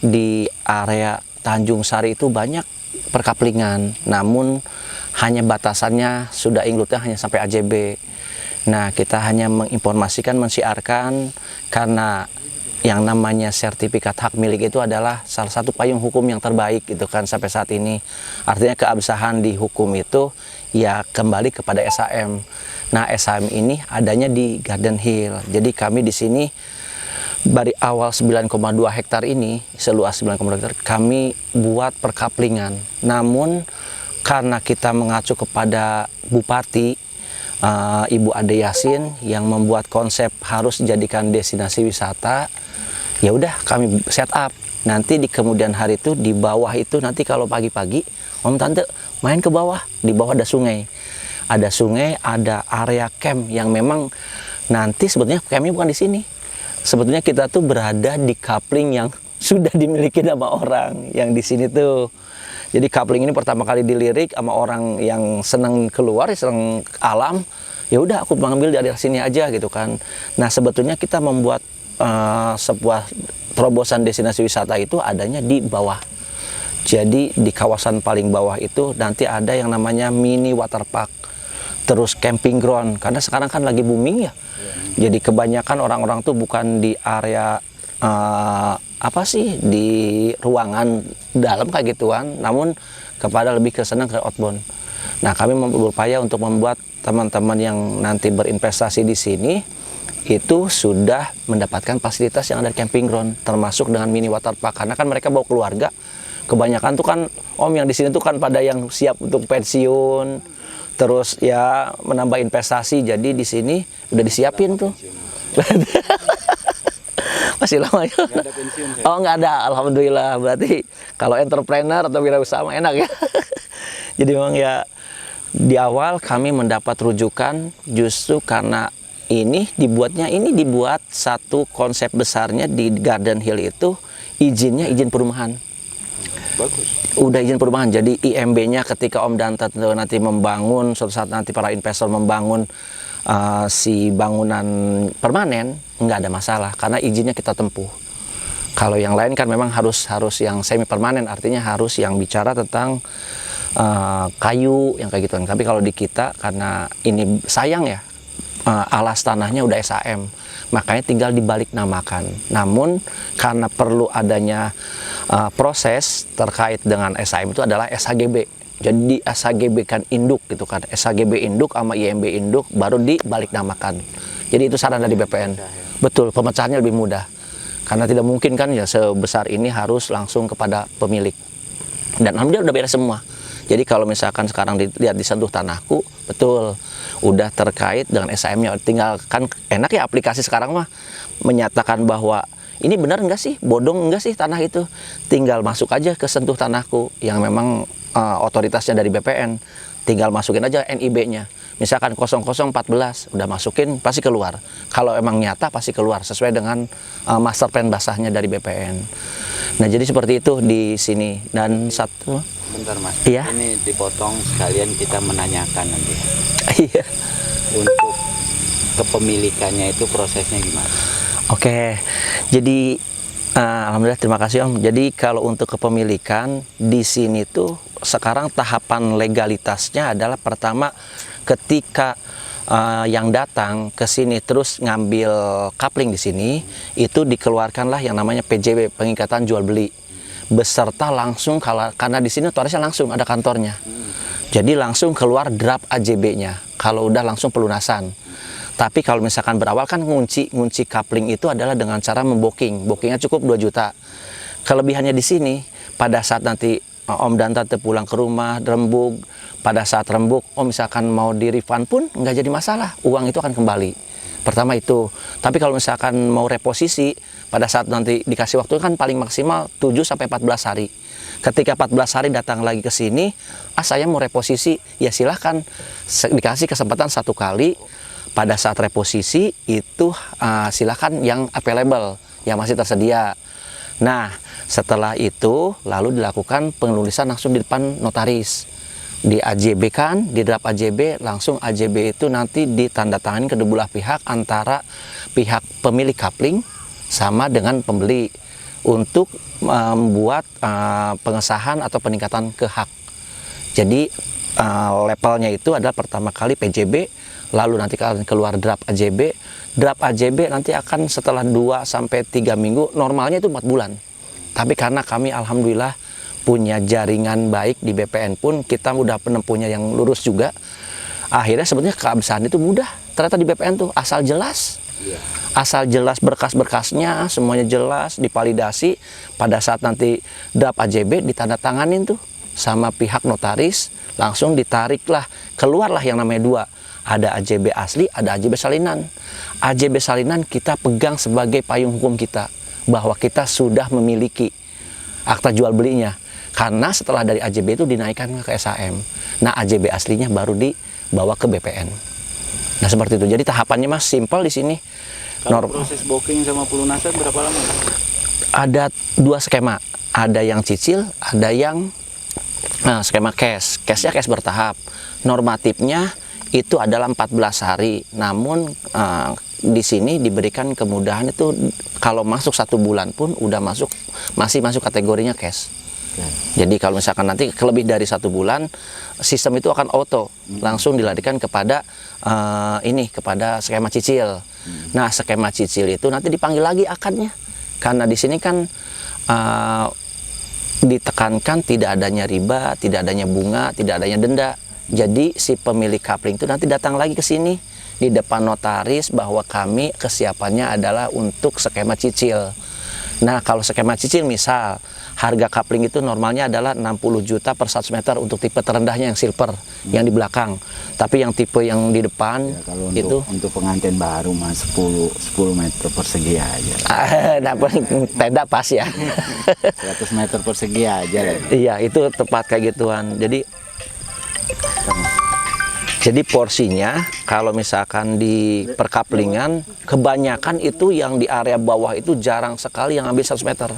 di area Tanjung Sari itu banyak perkaplingan, namun hanya batasannya sudah include-nya hanya sampai AJB. Nah, kita hanya menginformasikan, mensiarkan, karena yang namanya sertifikat hak milik itu adalah salah satu payung hukum yang terbaik gitu kan sampai saat ini. Artinya keabsahan di hukum itu ya kembali kepada SHM. Nah, SHM ini adanya di Garden Hill. Jadi kami di sini dari awal 9,2 hektar ini, seluas 9,2 hektar, kami buat perkaplingan. Namun karena kita mengacu kepada Bupati Ibu Ade Yasin yang membuat konsep harus dijadikan destinasi wisata, ya udah kami set up. Nanti di kemudian hari itu di bawah itu nanti kalau pagi-pagi Om Tante main ke bawah, di bawah ada sungai. Ada sungai, ada area camp yang memang nanti sebetulnya campnya bukan di sini. Sebetulnya kita tuh berada di coupling yang sudah dimiliki sama orang yang di sini tuh. Jadi coupling ini pertama kali dilirik sama orang yang senang keluar, senang alam. Ya udah aku mengambil dari sini aja gitu kan. Nah, sebetulnya kita membuat sebuah terobosan destinasi wisata itu adanya di bawah. Jadi di kawasan paling bawah itu nanti ada yang namanya mini waterpark, terus camping ground, karena sekarang kan lagi booming ya. Jadi kebanyakan orang-orang tuh bukan di area apa sih, di ruangan dalam kayak gituan, namun kepada lebih ke senang ke outbound. Nah, kami berupaya untuk membuat teman-teman yang nanti berinvestasi di sini itu sudah mendapatkan fasilitas yang ada di camping ground, termasuk dengan mini waterpark, karena kan mereka bawa keluarga. Kebanyakan tuh kan Om yang di sini tuh kan pada yang siap untuk pensiun, terus ya menambah investasi. Jadi di sini udah disiapin tuh. Masih lama ya? Nggak ada pensiun, ya? Oh, nggak ada, alhamdulillah. Berarti kalau entrepreneur atau wirausaha enak ya. Jadi memang ya di awal kami mendapat rujukan justru karena ini dibuat satu konsep besarnya di Garden Hill itu izinnya izin perumahan. Bagus. Udah izin perumahan, jadi IMB-nya ketika Om Danta nanti membangun, suatu saat nanti para investor membangun si bangunan permanen, nggak ada masalah karena izinnya kita tempuh. Kalau yang lain kan memang harus yang semi permanen, artinya harus yang bicara tentang kayu yang kayak gitu. Tapi kalau di kita karena ini sayang ya, alas tanahnya udah SHM, makanya tinggal dibalik namakan. Namun karena perlu adanya proses terkait dengan SHM itu adalah SHGB. Jadi SHGB kan induk gitu kan, SHGB induk sama IMB induk baru dibalik namakan. Jadi itu saran dari BPN. Betul, pemecahannya lebih mudah. Karena tidak mungkin kan ya sebesar ini harus langsung kepada pemilik. Dan alhamdulillah udah beres semua. Jadi kalau misalkan sekarang dilihat di sentuh tanahku, betul, udah terkait dengan SHM-nya. Tinggal kan enak ya aplikasi sekarang mah menyatakan bahwa ini benar enggak sih, bodong enggak sih tanah itu. Tinggal masuk aja ke sentuh tanahku yang memang otoritasnya dari BPN. Tinggal masukin aja NIB-nya. Misalkan 0014, udah masukin pasti keluar. Kalau emang nyata pasti keluar sesuai dengan master plan basahnya dari BPN. Nah, jadi seperti itu di sini. Dan satu, bentar Mas, iya? Ini dipotong sekalian kita menanyakan nanti. Iya. Untuk kepemilikannya itu prosesnya gimana? Oke, jadi alhamdulillah terima kasih Om. Jadi kalau untuk kepemilikan di sini tuh sekarang tahapan legalitasnya adalah pertama ketika yang datang ke sini terus ngambil coupling di sini, itu dikeluarkanlah yang namanya PJB, pengikatan jual beli, beserta langsung karena di sini otorisnya langsung ada kantornya. Jadi langsung keluar draft AJB-nya kalau udah langsung pelunasan. Tapi kalau misalkan berawal kan ngunci coupling itu adalah dengan cara bookingnya cukup 2 juta. Kelebihannya di sini pada saat nanti Om dan Tante pulang ke rumah rembug, pada saat rembug Om misalkan mau di refund pun nggak jadi masalah, uang itu akan kembali. Pertama itu. Tapi kalau misalkan mau reposisi pada saat nanti dikasih waktu kan paling maksimal 7 sampai 14 hari. Ketika 14 hari datang lagi ke sini, saya mau reposisi, ya silahkan dikasih kesempatan 1 kali. Pada saat reposisi itu silakan yang available, yang masih tersedia. Nah, setelah itu lalu dilakukan penulisan langsung di depan notaris. Di AJB kan, di draft AJB, langsung AJB itu nanti ditandatangani kedua belah pihak antara pihak pemilik coupling sama dengan pembeli untuk membuat pengesahan atau peningkatan ke hak. Jadi levelnya itu adalah pertama kali PJB, lalu nanti akan keluar draft AJB. Draft AJB nanti akan setelah 2 sampai 3 minggu, normalnya itu 4 bulan. Tapi karena kami alhamdulillah punya jaringan baik di BPN pun, kita udah penempuhnya yang lurus juga. Akhirnya sebenarnya keabsahan itu mudah. Ternyata di BPN tuh asal jelas. Asal jelas berkas-berkasnya, semuanya jelas, divalidasi. Pada saat nanti draft AJB ditandatanganin tuh sama pihak notaris, langsung ditariklah, keluarlah yang namanya 2. Ada AJB asli, ada AJB salinan. AJB salinan kita pegang sebagai payung hukum kita, bahwa kita sudah memiliki akta jual belinya. Karena setelah dari AJB itu dinaikkan ke SHM. Nah, AJB aslinya baru dibawa ke BPN. Nah, seperti itu. Jadi tahapannya mas simpel di sini. Kalau proses booking sama pelunasan berapa lama? Ada 2 skema. Ada yang cicil, ada yang skema cash. Cashnya cash bertahap. Normatifnya itu adalah 14 hari. Namun di sini diberikan kemudahan itu kalau masuk 1 bulan pun udah masih masuk kategorinya cash. Jadi kalau misalkan nanti lebih dari 1 bulan, sistem itu akan auto langsung dilarikan kepada kepada skema cicil. Nah, skema cicil itu nanti dipanggil lagi akadnya, karena di sini kan ditekankan tidak adanya riba, tidak adanya bunga, tidak adanya denda. Jadi si pemilik kapling itu nanti datang lagi ke sini di depan notaris bahwa kami kesiapannya adalah untuk skema cicil. Nah, kalau skema cicil misal harga kapling itu normalnya adalah 60 juta per 100 meter untuk tipe terendahnya yang silver, yang di belakang. Tapi yang tipe yang di depan Kalau itu untuk pengantin baru mas 10 meter persegi aja. nah, tenda pas ya. 100 meter persegi aja lah. Iya, itu tepat kayak gituan. Jadi porsinya kalau misalkan di perkaplingan kebanyakan itu yang di area bawah itu jarang sekali yang ambil 100 meter.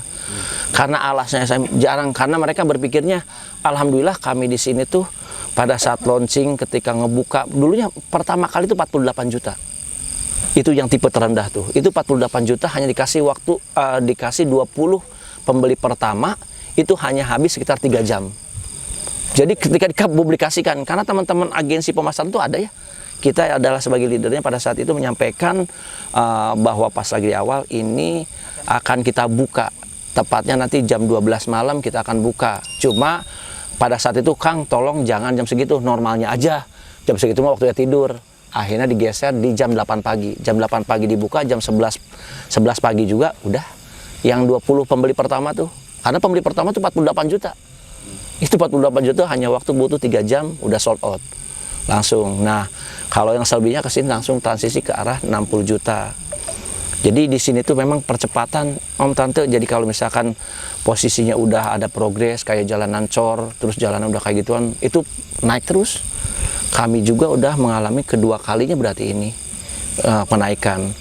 Karena alasnya saya jarang, karena mereka berpikirnya alhamdulillah kami di sini tuh pada saat launching ketika ngebuka dulunya pertama kali itu 48 juta. Itu yang tipe terendah tuh. Itu 48 juta hanya dikasih waktu dikasih 20 pembeli pertama itu hanya habis sekitar 3 jam. Jadi ketika dipublikasikan, karena teman-teman agensi pemasaran itu ada ya, kita adalah sebagai leadernya pada saat itu menyampaikan bahwa pas lagi di awal ini akan kita buka, tepatnya nanti jam 12 malam kita akan buka. Cuma pada saat itu Kang tolong jangan jam segitu, normalnya aja, jam segitu mah waktunya tidur. Akhirnya digeser di jam 8 pagi, jam 8 pagi dibuka, jam 11 pagi juga udah yang 20 pembeli pertama tuh, karena pembeli pertama tuh 48 juta. Itu 48 juta hanya waktu butuh 3 jam udah sold out langsung. Nah, kalau yang selebihnya ke sini langsung transisi ke arah 60 juta. Jadi di sini tuh memang percepatan Om Tante. Jadi kalau misalkan posisinya udah ada progres kayak jalanan cor, terus jalanan udah kayak gituan, itu naik terus. Kami juga udah mengalami kedua kalinya berarti ini penaikan.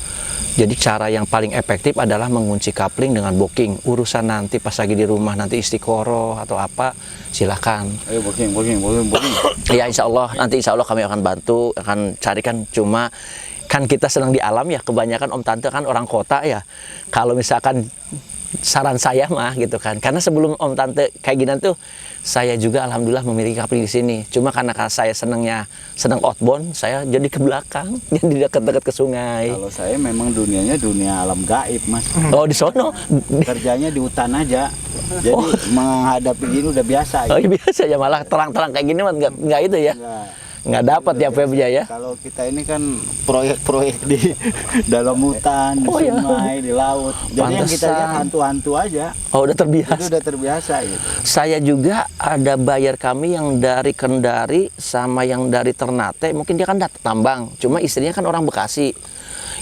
Jadi cara yang paling efektif adalah mengunci kapling dengan booking. Urusan nanti pas lagi di rumah nanti istiqoroh atau apa, silahkan. Ayo booking. Ya insya Allah kami akan bantu, akan carikan. Cuma kan kita sedang di alam ya, kebanyakan Om Tante kan orang kota ya. Kalau misalkan saran saya mah gitu kan, karena sebelum Om Tante kayak gini tuh saya juga alhamdulillah memiliki kapling di sini. Cuma karena saya senang outbound, saya jadi ke belakang, jadi dekat-dekat ke sungai. Kalau saya memang dunianya dunia alam gaib mas. Oh di sono Kerjanya di hutan aja. Jadi menghadapi gini udah biasa. Oh iya biasa ya, malah terang-terang kayak gini mah nggak itu ya. Nggak dapat ya webnya ya. Kalau kita ini kan proyek-proyek di dalam hutan, di sungai, di laut. Jadi yang kita lihat hantu-hantu aja. Oh udah terbiasa. Itu udah terbiasa gitu. Saya juga ada bayar kami yang dari Kendari sama yang dari Ternate. Mungkin dia kan tambang, cuma istrinya kan orang Bekasi.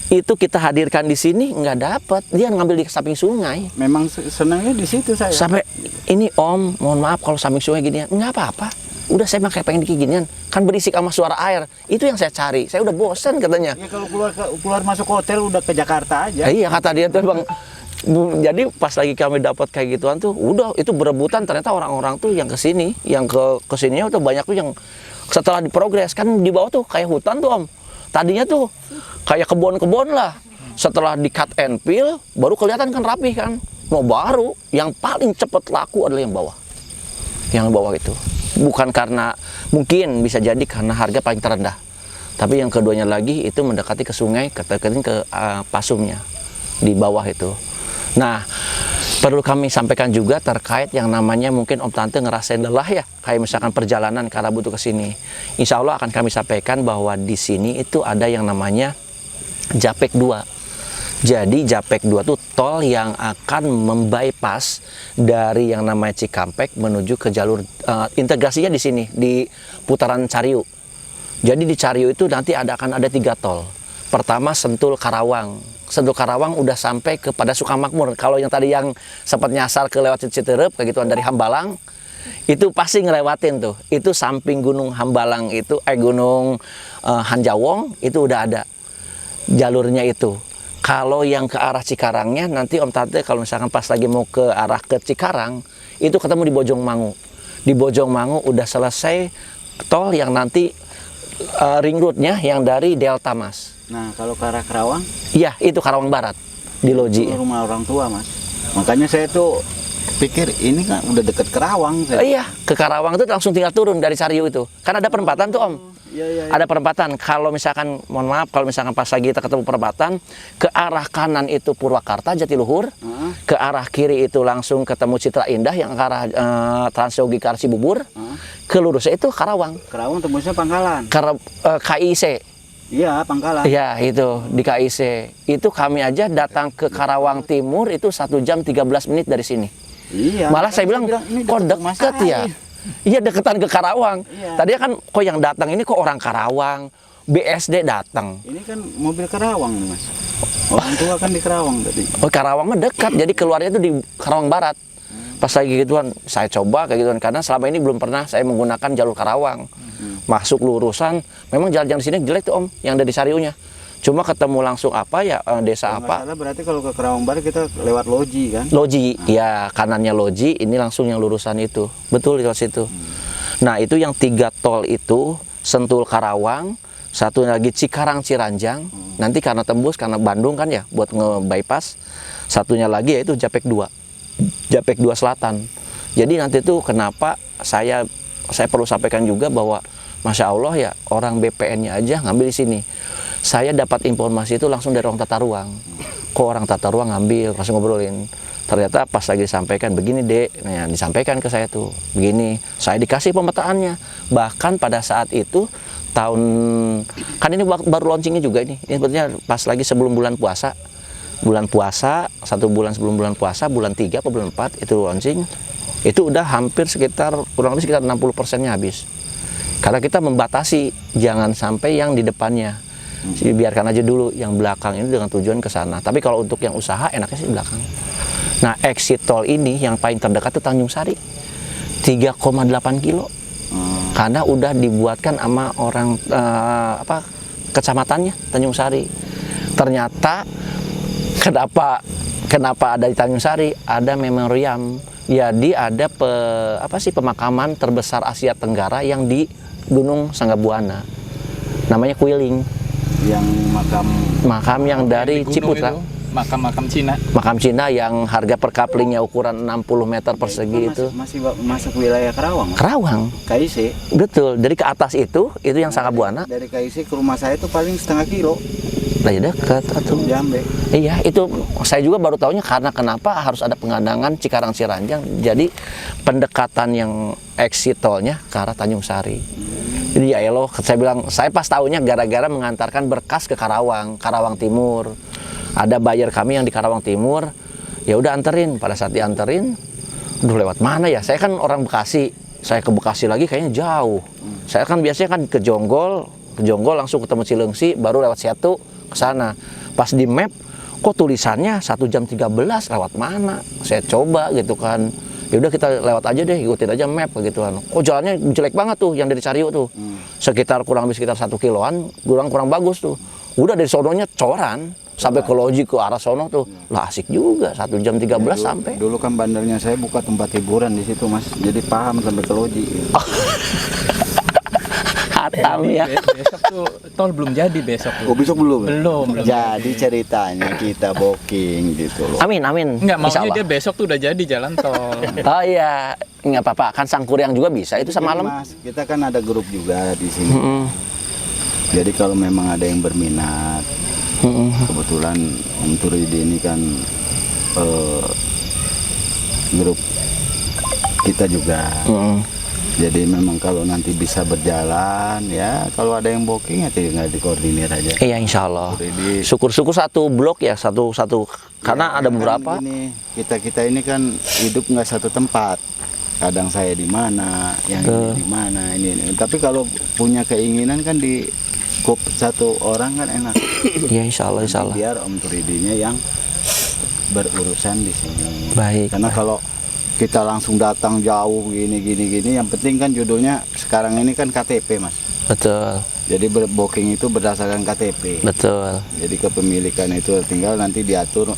Itu kita hadirkan di sini nggak dapat. Dia ngambil di samping sungai. Memang senangnya di situ saya. Sampai ini Om, mohon maaf kalau samping sungai gini, nggak apa-apa. Udah saya pakai pengen ginian, kan berisik sama suara air. Itu yang saya cari. Saya udah bosan katanya. Ya kalau keluar masuk hotel udah ke Jakarta aja. Iya kata dia tuh Bang. Jadi pas lagi kami dapat kayak gituan tuh, udah itu berebutan ternyata orang-orang tuh yang kesini, yang kesininya tuh banyak tuh yang setelah diprogres kan di bawah tuh kayak hutan tuh Om. Tadinya tuh kayak kebun-kebun lah. Setelah di cut and peel baru kelihatan kan rapi kan. mau baru, yang paling cepat laku adalah yang bawah. Yang bawah itu. Bukan karena, mungkin bisa jadi karena harga paling terendah. Tapi yang keduanya lagi itu mendekati ke sungai, ke pasumnya di bawah itu. Nah, perlu kami sampaikan juga terkait yang namanya mungkin Om Tante ngerasain lelah ya, kayak misalkan perjalanan karena butuh ke sini. Insya Allah akan kami sampaikan bahwa di sini itu ada yang namanya Japek 2. Jadi Japek 2 itu tol yang akan membypass dari yang namanya Cikampek menuju ke jalur integrasinya di sini di putaran Cariu. Jadi di Cariu itu nanti akan ada 3 tol. Pertama Sentul Karawang. Sentul Karawang udah sampai kepada Sukamakmur. Kalau yang tadi yang sempat nyasar ke lewat Citerep kayak gituan dari Hambalang, itu pasti ngelewatin tuh. Itu samping Gunung Hambalang itu Gunung Hanjawong itu udah ada jalurnya itu. Kalau yang ke arah Cikarangnya nanti Om Tante kalau misalkan pas lagi mau ke arah ke Cikarang itu ketemu di Bojongmangu. Di Bojongmangu udah selesai tol yang nanti ring road-nya yang dari Delta Mas. Nah, kalau ke arah Karawang? Iya, itu Karawang Barat di Loji. Itu rumah orang tua, Mas. Makanya saya tuh pikir ini kan udah deket Karawang. Iya, ke Karawang itu langsung tinggal turun dari Cariu itu. Kan ada perempatan tuh Om. Iya. Ada perempatan. Kalau misalkan, mohon maaf, kalau misalkan pas lagi kita ketemu perempatan, ke arah kanan itu Purwakarta, Jatiluhur, ke arah kiri itu langsung ketemu Citra Indah yang ke arah Transyogi Cibubur, ke lurusnya itu Karawang. Karawang tembusnya Pangkalan. KIC. Iya, Pangkalan. Iya, itu di KIC. Itu kami aja datang ke Karawang Timur itu 1 jam 13 menit dari sini. Iya. Malah saya bilang kok deket ya? Iya, deketan ke Karawang. Iya. Tadinya kan kok yang datang ini kok orang Karawang, BSD datang. Ini kan mobil Karawang, Mas. Orang tua kan di Karawang tadi. Oh, Karawang mah dekat, jadi keluarnya itu di Karawang Barat. Pas lagi gituan, saya coba kayak gituan karena selama ini belum pernah saya menggunakan jalur Karawang. Masuk lurusan, memang jalan-jalan di sini jelek tuh Om, yang dari Sariunya. Cuma ketemu langsung apa ya, desa Kalau apa? nggak salah berarti kalau ke Karawang Barat kita lewat Loji kan? Loji, ya kanannya Loji, ini langsung yang lurusan itu. Betul di situ. Nah, itu yang 3 tol itu, Sentul Karawang, satu lagi Cikarang Ciranjang. Nanti karena tembus karena Bandung kan ya buat nge-bypass. Satunya lagi yaitu Japek 2. Japek 2 Selatan. Jadi nanti tuh kenapa saya perlu sampaikan juga bahwa Masya Allah ya, orang BPN-nya aja ngambil di sini. Saya dapat informasi itu langsung dari orang tata ruang. Kok orang tata ruang ngambil, langsung ngobrolin. Ternyata pas lagi disampaikan, begini Dek, nah, disampaikan ke saya tuh, begini. Saya dikasih pemetaannya. Bahkan pada saat itu, kan ini baru launchingnya juga ini. Ini sebetulnya pas lagi sebelum bulan puasa. Bulan puasa, 1 bulan sebelum bulan puasa, bulan 3 atau bulan 4 itu launching. Itu udah hampir kurang lebih sekitar 60%-nya habis. Karena kita membatasi, jangan sampai yang di depannya. Biarkan aja dulu yang belakang ini dengan tujuan ke sana. Tapi kalau untuk yang usaha enaknya sih belakang. Nah, exit tol ini yang paling terdekat itu Tanjung Sari. 3,8 kilo. Karena udah dibuatkan sama orang kecamatannya Tanjung Sari. Ternyata kenapa ada di Tanjung Sari? Ada memoriam. Jadi ada pemakaman terbesar Asia Tenggara yang di Gunung Sanggabuana. Namanya Kuiling. Yang makam yang dari Ciputra. Makam Cina. Makam Cina yang harga per kaplingnya ukuran 60 meter persegi itu. Masih masuk wilayah Karawang. Karawang. KIC. Betul. Dari ke atas itu yang Sanggabuana. Dari KIC ke rumah saya itu paling setengah kilo. Lah ya dekat atuh. Jambe. Iya, itu saya juga baru tahunya karena kenapa harus ada pengandangan Cikarang Ciranjang. Jadi pendekatan yang exit tolnya ke arah Tanjung Sari. Jadi ya eloh, saya bilang, saya pas tahunya gara-gara mengantarkan berkas ke Karawang Timur. Ada buyer kami yang di Karawang Timur, ya udah anterin. Pada saat dianterin, lewat mana ya? Saya kan orang Bekasi, saya ke Bekasi lagi kayaknya jauh. Saya kan biasanya kan ke Jonggol langsung ketemu Cilengsi, baru lewat Setu ke sana. Pas di map, kok tulisannya 1 jam 13 lewat mana? Saya coba gitu kan. Ya udah kita lewat aja deh, ikutin aja map gitu kan. Kok jalannya jelek banget tuh yang dari Cariu tuh. Kurang lebih sekitar 1 kiloan, kurang bagus tuh. Udah dari sononya coran sampai ke Loji ke arah sono tuh. Lah asik juga 1 jam 13 ya, sampai. Dulu kan bandelnya saya buka tempat hiburan di situ, Mas. Jadi paham sampai ke Loji. Batam ya. Besok tuh tol belum jadi besok tuh. Oh, besok belum? Belum. Jadi ceritanya kita booking gitu loh. Amin, amin. Enggak, Insya maunya Allah. dia besok tuh udah jadi jalan tol. Oh iya, nggak apa-apa. Kan Sangkuriang juga bisa itu Jadi, semalam. Mas, kita kan ada grup juga di sini. Mm-mm. Jadi kalau memang ada yang berminat, Mm-mm. kebetulan Om Turidi ini kan grup kita juga. Mm-mm. Jadi memang kalau nanti bisa berjalan ya, kalau ada yang booking ya tinggal dikoordinir aja. Iya, insya Allah. Jadi Syukur-syukur satu blok ya, satu karena ada kan beberapa. gini, kita ini kan hidup nggak satu tempat. Kadang saya di mana, yang ini di mana, ini. Tapi kalau punya keinginan kan di skup satu orang kan enak. Iya, insya Allah, insya Allah. Biar Om Turidinya yang berurusan di sini. Baik. Karena kalau kita langsung datang jauh gini, yang penting kan judulnya sekarang ini kan KTP, Mas. Betul, Jadi booking itu berdasarkan KTP. betul, Jadi kepemilikan itu tinggal nanti diatur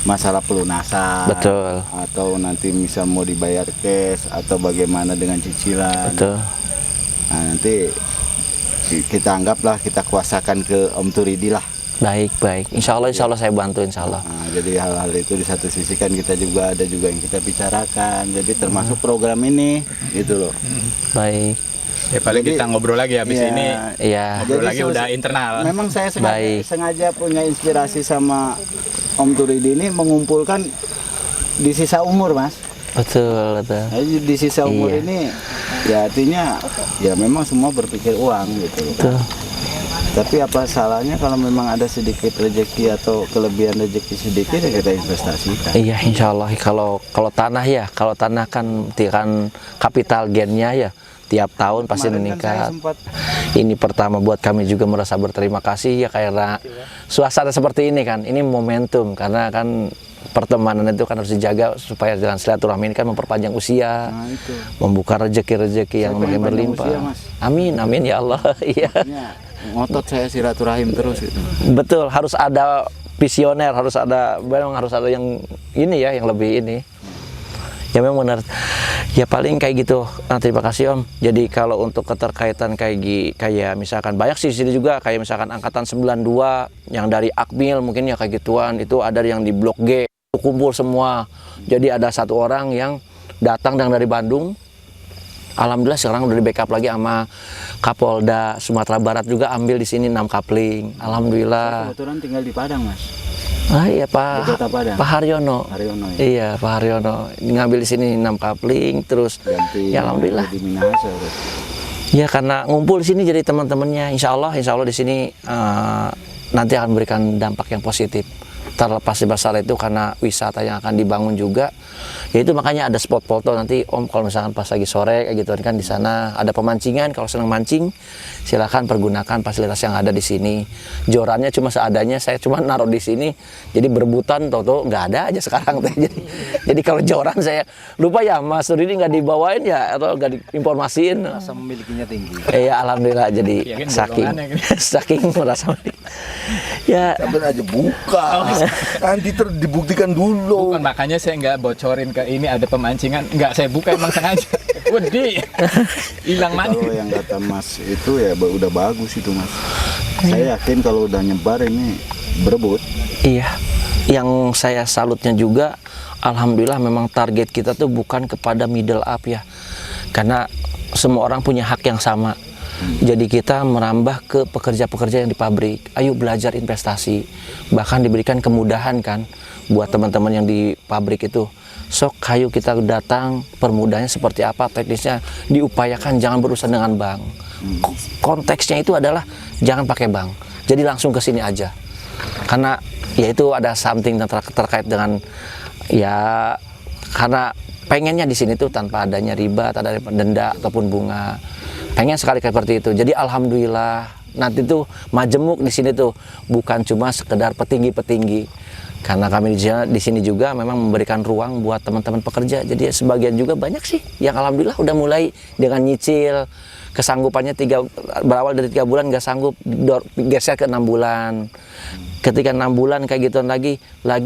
masalah pelunasan. betul, Atau nanti bisa mau dibayar cash atau bagaimana dengan cicilan. betul. Nah, nanti kita anggaplah kita kuasakan ke Om Turidi lah. Baik, baik. Insya Allah saya bantu, insya Allah. Nah, jadi hal-hal itu di satu sisi kan kita juga ada juga yang kita bicarakan. Jadi termasuk program ini gitu loh. Baik. Ya paling Jadi, kita ngobrol lagi habis iya. ini. Iya, Ngobrol Jadi lagi udah internal. Memang saya Baik. sengaja punya inspirasi sama Om Turidi ini mengumpulkan di sisa umur, Mas. betul, betul. Jadi di sisa umur Iya. ini ya artinya ya memang semua berpikir uang gitu loh. Betul. Tapi apa salahnya kalau memang ada sedikit rezeki atau kelebihan rezeki sedikit ya kita investasikan. Iya, insya Allah. Kalau tanah ya, kalau tanah kan kapital gennya ya, tiap tahun pasti Kemarin kan saya meningkat. sempat Ini pertama buat kami juga merasa berterima kasih ya, karena suasana seperti ini kan, ini momentum karena kan pertemanan itu kan harus dijaga supaya jalan silaturahmi ini kan memperpanjang usia, nah itu. membuka rezeki-rezeki yang Saya makin pengen panjang berlimpah. usia, Mas. Amin, amin ya Allah. Iya. Makanya ngotot saya silaturahim terus gitu. Betul, harus ada visioner, memang harus ada yang ini ya, yang lebih ini. Ya memang benar. Ya paling kayak gitu. Nah, terima kasih Om. Jadi kalau untuk keterkaitan kayak misalkan banyak sih di sini juga, kayak misalkan angkatan 92 yang dari Akmil mungkin ya kayak gituan, itu ada yang di Blok G kumpul semua. Jadi ada satu orang yang datang dari Bandung. Alhamdulillah sekarang udah di backup lagi sama Kapolda Sumatera Barat juga, ambil di sini 6 kapling. Alhamdulillah. Kebetulan tinggal di Padang, Mas. Ah iya Di Pak Kota Padang. Pak Haryono. Haryono ya. Iya Pak Haryono ngambil di sini 6 kapling terus. Ganti Ya alhamdulillah. di Minahasa. Ya karena ngumpul di sini jadi teman-temannya. Insya Allah di sini nanti akan memberikan dampak yang positif. Terlepas di masalah itu karena wisata yang akan dibangun juga, yaitu makanya ada spot foto nanti Om kalau misalkan pas lagi sore kayak gitu kan, di sana ada pemancingan. Kalau senang mancing silakan pergunakan fasilitas yang ada di sini. Jorannya cuma seadanya, saya cuma naruh di sini, jadi berebutan toto nggak ada aja sekarang teh. Jadi kalau joran saya lupa ya Mas Rudi nggak dibawain ya atau nggak diinformasiin. Rasa memilikinya tinggi. Iya alhamdulillah, jadi Yakin saking golongannya gitu. saking merasa ya. Sampai aja buka. Nanti dibuktikan dulu. Bukan, makanya saya nggak bocorin ke ini ada pemancingan. Nggak saya buka emang sengaja. Wedi, hilang mana? Kalau yang kata Mas itu ya udah bagus itu, Mas. Saya yakin kalau udah nyebar ini berebut. Iya, yang saya salutnya juga, alhamdulillah memang target kita tuh bukan kepada middle up ya, karena semua orang punya hak yang sama. Jadi kita merambah ke pekerja-pekerja yang di pabrik. Ayo belajar investasi, bahkan diberikan kemudahan kan buat teman-teman yang di pabrik itu. Sok, ayo kita datang, permudahnya seperti apa, teknisnya diupayakan, jangan berurusan dengan bank. Konteksnya itu adalah jangan pakai bank, jadi langsung ke sini aja. Karena ya itu ada something yang terkait dengan ya, karena pengennya di sini tuh tanpa adanya riba, tanpa adanya denda ataupun bunga. Pengen sekali seperti itu. Jadi alhamdulillah nanti tuh majemuk di sini tuh bukan cuma sekedar petinggi-petinggi. Karena kami di sini juga memang memberikan ruang buat teman-teman pekerja. Jadi sebagian juga banyak sih yang alhamdulillah udah mulai dengan nyicil, kesanggupannya berawal dari 3 bulan nggak sanggup, geser ke 6 bulan. Ketika 6 bulan kayak gituan lagi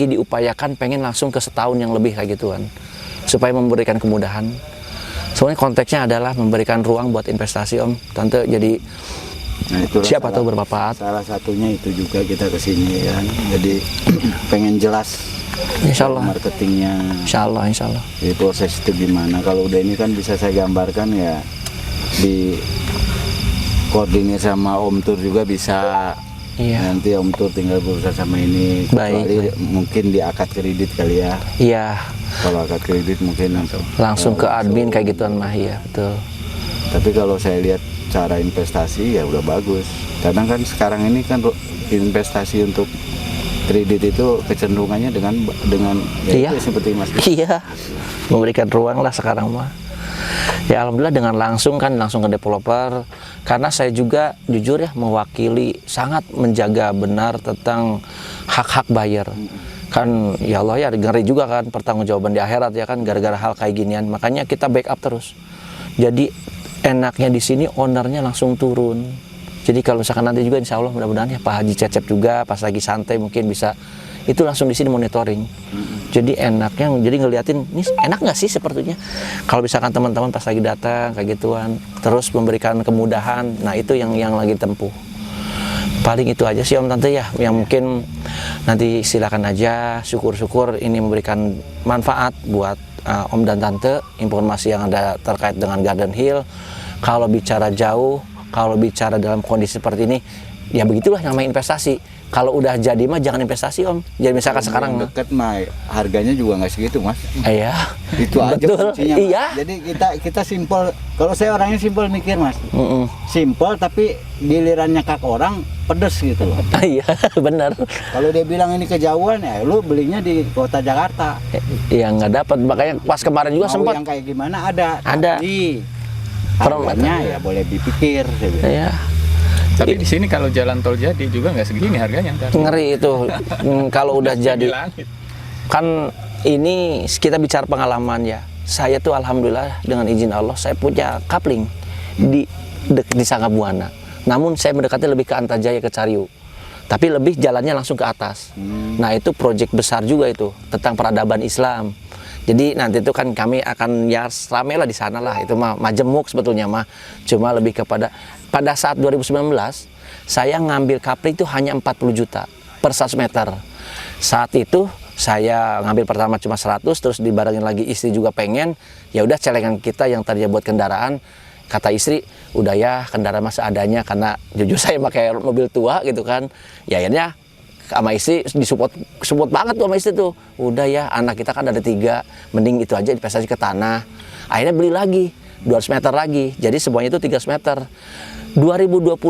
diupayakan pengen langsung ke setahun yang lebih kayak gituan, supaya memberikan kemudahan. Soalnya konteksnya adalah memberikan ruang buat investasi Om, Tante. Jadi Nah, itulah siapa tahu bermanfaat. Salah satunya itu juga kita kesini kan. Jadi pengen jelas Insya Allah. marketingnya. Insya Allah, insya Allah. Jadi proses itu gimana? Kalau udah ini kan bisa saya gambarkan ya, di koordinir sama Om Tur juga bisa. Iya. Nanti Om Tur tinggal berusaha sama ini. Baik, Kecuali baik. mungkin di akad kredit kali ya. Iya, Kalau akad kredit mungkin langsung ke admin kayak gituan mah ya, betul. Tapi kalau saya lihat cara investasi ya udah bagus. Kadang kan sekarang ini kan investasi untuk kredit itu kecenderungannya dengan ya Iya. itu seperti Mas. Iya, memberikan ruang lah sekarang mah. Ya alhamdulillah dengan langsung ke developer, karena saya juga jujur ya mewakili sangat menjaga benar tentang hak-hak buyer. Kan ya Allah ya ngeri juga kan pertanggungjawaban di akhirat ya kan gara-gara hal kayak ginian. Makanya kita backup terus. Jadi enaknya di sini ownernya langsung turun. Jadi kalau misalkan nanti juga insya Allah mudah-mudahan ya Pak Haji Cecep juga pas lagi santai mungkin bisa itu langsung di sini monitoring. Jadi enaknya jadi ngeliatin ini enak nggak sih sepertinya. Kalau misalkan teman-teman pas lagi datang kayak gituan terus memberikan kemudahan. Nah itu yang lagi tempuh. Paling itu aja sih Om Tante ya yang mungkin nanti silakan aja syukur-syukur ini memberikan manfaat buat Om dan Tante, informasi yang ada terkait dengan Garden Hill. Kalau bicara jauh, kalau bicara dalam kondisi seperti ini, ya begitulah yang namanya investasi. Kalau udah jadi mah jangan investasi Om. Jadi misalkan sekarang deket mah harganya juga nggak segitu Mas. iya. Itu aja Betul, kuncinya. Mas. iya. Jadi kita simpel. Kalau saya orangnya simpel mikir Mas. Simpel tapi gilirannya kak orang pedes gitu loh. Iya, benar. Kalau dia bilang ini kejauhan ya lu belinya di kota Jakarta. Ya nggak dapat. Makanya pas kemarin juga Mau sempat. yang kayak gimana ada. Ada. Tapi Per harganya ya boleh dipikir. Saya bilang. Iya. Tapi di sini kalau jalan tol jadi juga nggak segini harganya ntar. Ngeri itu. Kalau udah Di jadi langit. kan ini kita bicara pengalaman ya. Saya tuh alhamdulillah dengan izin Allah saya punya coupling di Sangabuana. Namun saya mendekati lebih ke Antajaya ke Cariu. Tapi lebih jalannya langsung ke atas. Nah, itu proyek besar juga itu tentang peradaban Islam. Jadi nanti itu kan kami akan ya rame lah di sana lah. Itu mah majemuk sebetulnya mah. Cuma lebih kepada pada saat 2019 saya ngambil coupling itu hanya 40 juta per 100 meter. Saat itu saya ngambil pertama cuma 100 terus dibarengin lagi istri juga pengen. Ya udah celengan kita yang tadinya buat kendaraan kata istri, udah ya kendaraan masa adanya karena jujur saya pakai mobil tua gitu kan. Ya akhirnya sama istri disupport banget tuh sama istri tuh. Udah ya anak kita kan ada 3, mending itu aja investasi ke tanah. Akhirnya beli lagi 200 meter lagi. Jadi semuanya itu 300 meter. 2021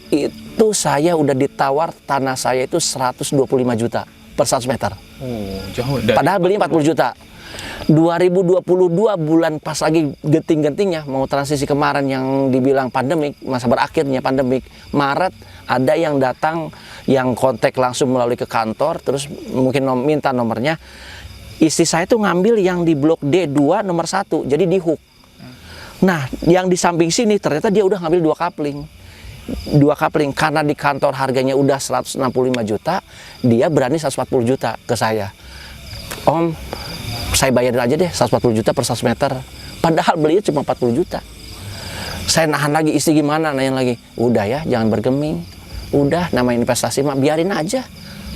itu saya udah ditawar tanah saya itu 125 juta per 100 meter. Oh, jauh dari. Padahal belinya 40 juta. 2022 bulan pas lagi genting-gentingnya mau transisi kemarin yang dibilang pandemik, masa berakhirnya pandemik, Maret ada yang datang yang kontak langsung melalui ke kantor terus mungkin minta nomornya. Istri saya tuh ngambil yang di blok D2 nomor 1, jadi di hook. Nah, yang di samping sini ternyata dia udah ngambil 2 coupling. 2 coupling karena di kantor harganya udah 165 juta, dia berani 140 juta ke saya. Om, saya bayarin aja deh 140 juta per 100 meter. Padahal belinya cuma 40 juta. Saya nahan lagi, istri gimana? Nanya lagi. Udah ya, jangan bergeming. Udah, namanya investasi mah biarin aja.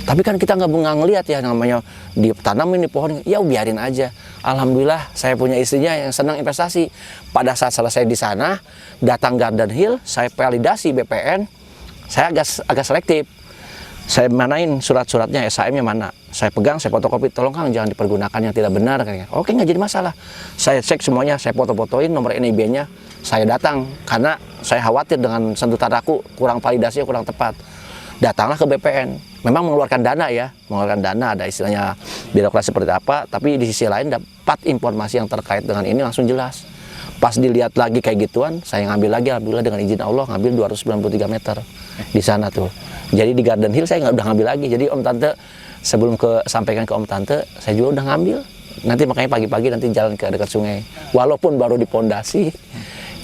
Tapi kan kita nggak ngeliat ya namanya ditanamin di pohon. Ya biarin aja. Alhamdulillah saya punya istrinya yang senang investasi. Pada saat selesai di sana, datang Garden Hill, saya validasi BPN. Saya agak selektif. Saya manain surat-suratnya, SHM-nya mana. Saya pegang, saya fotokopi, tolong Kang jangan dipergunakan yang tidak benar. Oke, nggak jadi masalah. Saya cek semuanya, saya foto-fotoin nomor NIB-nya, saya datang. Karena saya khawatir dengan sentuhan aku kurang validasinya, kurang tepat. Datanglah ke BPN. Memang mengeluarkan dana ya, mengeluarkan dana, ada istilahnya birokrasi seperti apa. Tapi di sisi lain dapat informasi yang terkait dengan ini langsung jelas. Pas dilihat lagi kayak gituan, saya ngambil lagi, alhamdulillah dengan izin Allah, ngambil 293 meter di sana tuh. Jadi di Garden Hill saya nggak udah ngambil lagi. Jadi Om Tante sebelum sampaikan ke Om Tante, saya juga udah ngambil. Nanti makanya pagi-pagi nanti jalan ke dekat sungai. Walaupun baru di pondasi.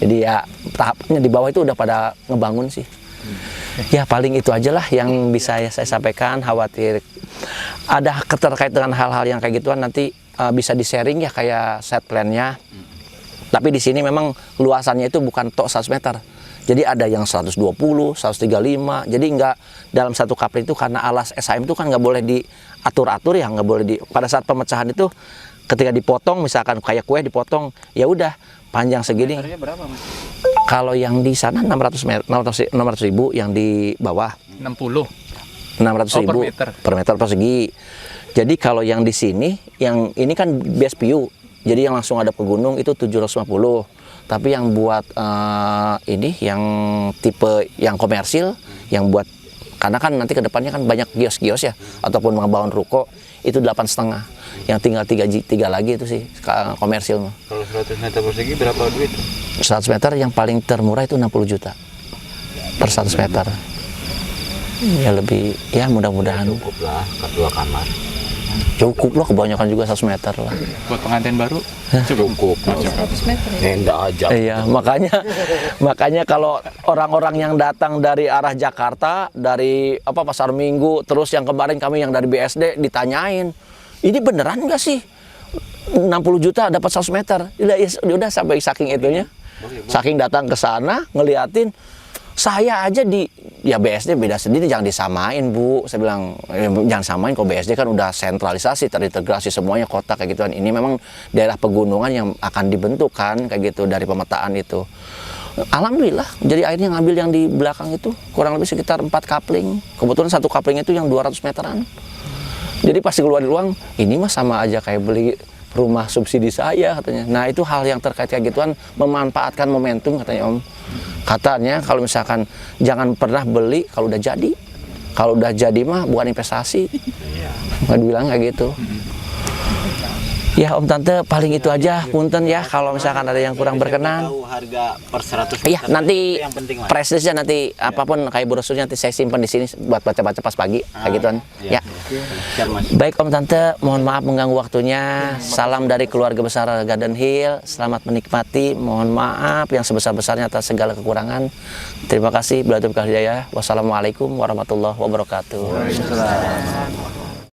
Jadi ya tahapnya di bawah itu udah pada ngebangun sih. Ya paling itu aja lah yang bisa saya sampaikan. Khawatir ada terkait dengan hal-hal yang kayak gituan nanti bisa di-sharing ya kayak set plan-nya. Tapi di sini memang luasannya itu bukan tok 100 meter. Jadi ada yang 120, 135. Jadi nggak dalam satu kapling itu, karena alas SHM itu kan nggak boleh diatur-atur ya, nggak boleh pada saat pemecahan itu ketika dipotong, misalkan kayak kue dipotong, ya udah panjang segini. Meternya berapa Mas? Kalau yang di sana 600 ribu, yang di bawah 60. 600 ribu per meter. persegi. Jadi kalau yang di sini, yang ini kan BSPU, jadi yang langsung ada ke gunung itu 750. Tapi yang buat ini, yang tipe yang komersil, yang buat, karena kan nanti kedepannya kan banyak kios-kios ya, ataupun membangun ruko, itu 8,5. Yang tinggal 3 lagi itu sih komersil. Kalau 100 meter persegi berapa duit? 100 meter yang paling termurah itu 60 juta per 100 meter. Ya lebih, ya mudah-mudahan Cukup lah, 2 kamar. cukup lah, kebanyakan juga 100 meter lah. Buat pengantin baru Cukup. 100 meter ya? Enggak aja. Iya, makanya kalau orang-orang yang datang dari arah Jakarta, dari Pasar Minggu, terus yang kemarin kami yang dari BSD ditanyain, ini beneran nggak sih 60 juta dapat 100 meter? Udah sampai saking itunya, saking datang ke sana ngeliatin. Saya aja ya BSD beda sendiri, jangan disamain Bu. Saya bilang jangan samain, kalau BSD kan udah sentralisasi, terintegrasi semuanya kota kayak gituan. Ini memang daerah pegunungan yang akan dibentuk kan kayak gitu dari pemetaan itu. Alhamdulillah, jadi akhirnya ngambil yang di belakang itu kurang lebih sekitar 4 kapling. Kebetulan satu kapling itu yang 200 meteran. Jadi pasti keluar di ruang, ini mah sama aja kayak beli rumah subsidi saya katanya. Nah itu hal yang terkait kayak gituan, memanfaatkan momentum katanya Om. Katanya kalau misalkan jangan pernah beli kalau udah jadi. Kalau udah jadi mah bukan investasi. Nggak dibilang kayak gitu. Ya Om Tante, paling itu aja, punten ya kalau misalkan ada yang kurang berkenan. Tahu harga per 100 Iya, meter nanti itu yang penting Mas. press list-nya nanti apapun kayak brosurnya nanti saya simpan di sini buat baca-baca pas pagi kayak gituan. Ya. Siap Mas. Baik Om Tante, mohon maaf mengganggu waktunya. Salam dari keluarga besar Garden Hill. Selamat menikmati. Mohon maaf yang sebesar-besarnya atas segala kekurangan. Terima kasih. Wassalamualaikum warahmatullahi wabarakatuh.